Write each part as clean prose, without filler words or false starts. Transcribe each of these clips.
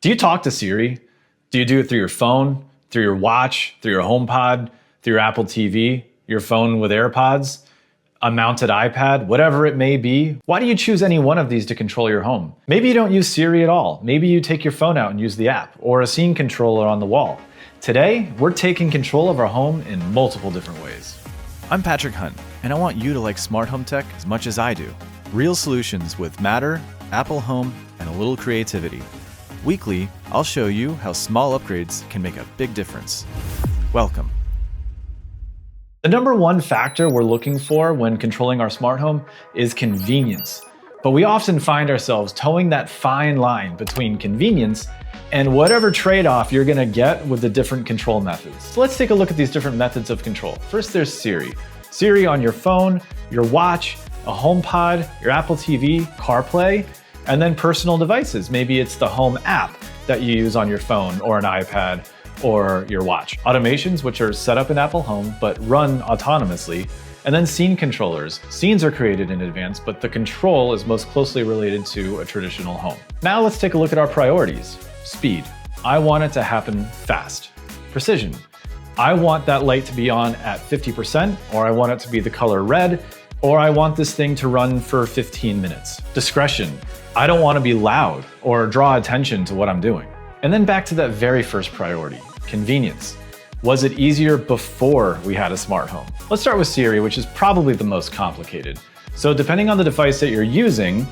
Do you talk to Siri? Do you do it through your phone, through your watch, through your HomePod, through your Apple TV, your phone with AirPods, a mounted iPad, whatever it may be? Why do you choose any one of these to control your home? Maybe you don't use Siri at all. Maybe you take your phone out and use the app or a scene controller on the wall. Today, we're taking control of our home in multiple different ways. I'm Patrick Hunt, and I want you to like smart home tech as much as I do. Real solutions with Matter, Apple Home, and a little creativity. Weekly, I'll show you how small upgrades can make a big difference. Welcome. The number one factor we're looking for when controlling our smart home is convenience. But we often find ourselves towing that fine line between convenience and whatever trade-off you're gonna get with the different control methods. So let's take a look at these different methods of control. First, there's Siri. Siri on your phone, your watch, a HomePod, your Apple TV, CarPlay, and then personal devices. Maybe it's the Home app that you use on your phone or an iPad or your watch. Automations, which are set up in Apple Home but run autonomously. And then scene controllers. Scenes are created in advance, but the control is most closely related to a traditional home. Now let's take a look at our priorities. Speed. I want it to happen fast. Precision. I want that light to be on at 50%, or I want it to be the color red, or I want this thing to run for 15 minutes. Discretion. I don't want to be loud or draw attention to what I'm doing. And then back to that very first priority, convenience. Was it easier before we had a smart home? Let's start with Siri, which is probably the most complicated. So depending on the device that you're using,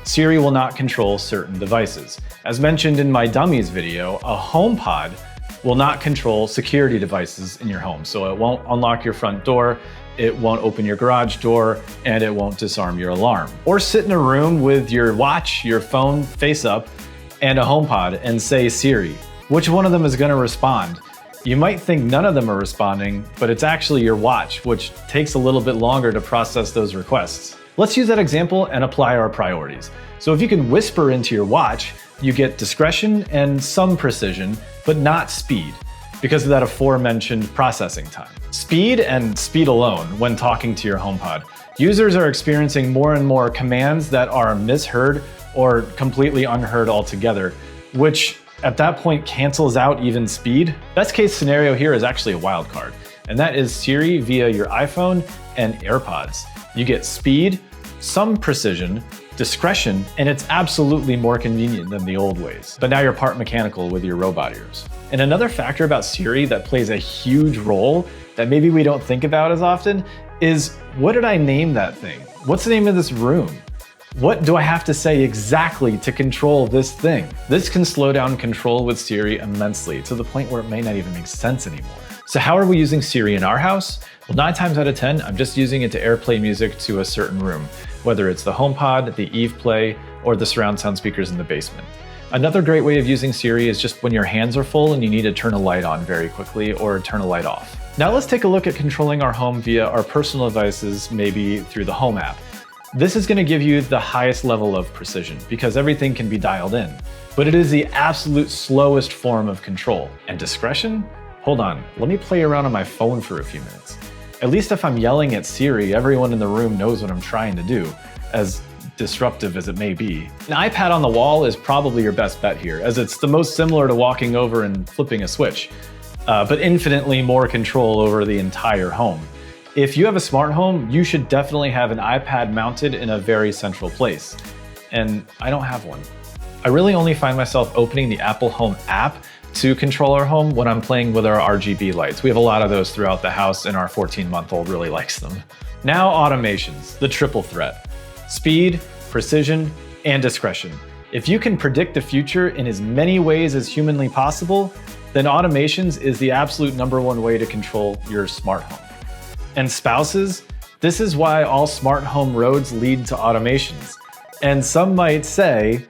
Siri will not control certain devices. As mentioned in my dummies video, a HomePod will not control security devices in your home. So it won't unlock your front door, it won't open your garage door, and it won't disarm your alarm. Or sit in a room with your watch, your phone face up, and a HomePod and say, Siri, which one of them is gonna respond? You might think none of them are responding, but it's actually your watch, which takes a little bit longer to process those requests. Let's use that example and apply our priorities. So if you can whisper into your watch, you get discretion and some precision, but not speed, because of that aforementioned processing time. Speed and speed alone when talking to your HomePod. Users are experiencing more and more commands that are misheard or completely unheard altogether, which at that point cancels out even speed. Best case scenario here is actually a wild card, and that is Siri via your iPhone and AirPods. You get speed, some precision, discretion, and it's absolutely more convenient than the old ways. But now you're part mechanical with your robot ears. And another factor about Siri that plays a huge role that maybe we don't think about as often is, what did I name that thing? What's the name of this room? What do I have to say exactly to control this thing? This can slow down control with Siri immensely, to the point where it may not even make sense anymore. So how are we using Siri in our house? Well, 9 times out of 10, I'm just using it to AirPlay music to a certain room, whether it's the HomePod, the Eve Play, or the surround sound speakers in the basement. Another great way of using Siri is just when your hands are full and you need to turn a light on very quickly or turn a light off. Now let's take a look at controlling our home via our personal devices, maybe through the Home app. This is going to give you the highest level of precision because everything can be dialed in, but it is the absolute slowest form of control. And discretion? Hold on, let me play around on my phone for a few minutes. At least if I'm yelling at Siri, everyone in the room knows what I'm trying to do, as disruptive as it may be. An iPad on the wall is probably your best bet here, as it's the most similar to walking over and flipping a switch, but infinitely more control over the entire home. If you have a smart home, you should definitely have an iPad mounted in a very central place. And I don't have one. I really only find myself opening the Apple Home app to control our home when I'm playing with our RGB lights. We have a lot of those throughout the house and our 14-month-old really likes them. Now automations, the triple threat. Speed, precision, and discretion. If you can predict the future in as many ways as humanly possible, then automations is the absolute #1 way to control your smart home. And spouses, this is why all smart home roads lead to automations. And some might say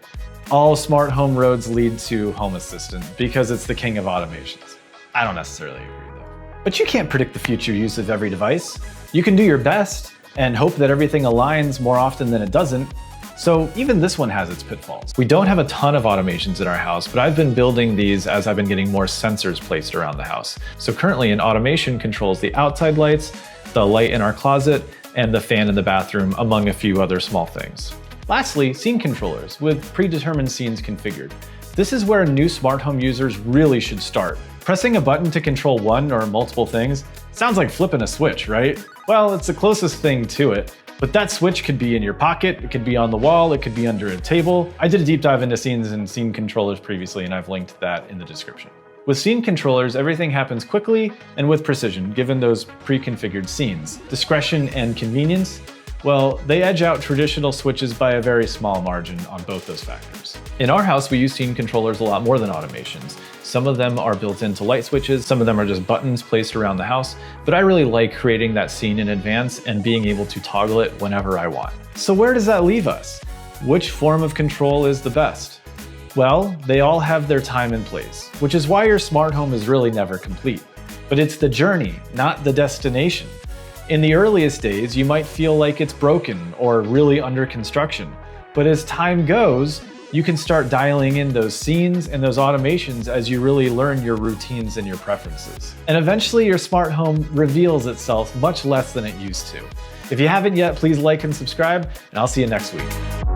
all smart home roads lead to Home Assistant because it's the king of automations. I don't necessarily agree though. But you can't predict the future use of every device. You can do your best and hope that everything aligns more often than it doesn't. So even this one has its pitfalls. We don't have a ton of automations in our house, but I've been building these as I've been getting more sensors placed around the house. So currently an automation controls the outside lights, the light in our closet, and the fan in the bathroom, among a few other small things. Lastly, scene controllers with predetermined scenes configured. This is where new smart home users really should start. Pressing a button to control one or multiple things sounds like flipping a switch, right? Well, it's the closest thing to it. But that switch could be in your pocket, it could be on the wall, it could be under a table. I did a deep dive into scenes and scene controllers previously, and I've linked that in the description. With scene controllers, everything happens quickly and with precision, given those pre-configured scenes. Discretion and convenience, well, they edge out traditional switches by a very small margin on both those factors. In our house, we use scene controllers a lot more than automations. Some of them are built into light switches, some of them are just buttons placed around the house, but I really like creating that scene in advance and being able to toggle it whenever I want. So where does that leave us? Which form of control is the best? Well, they all have their time and place, which is why your smart home is really never complete. But it's the journey, not the destination. In the earliest days, you might feel like it's broken or really under construction. But as time goes, you can start dialing in those scenes and those automations as you really learn your routines and your preferences. And eventually your smart home reveals itself much less than it used to. If you haven't yet, please like and subscribe, and I'll see you next week.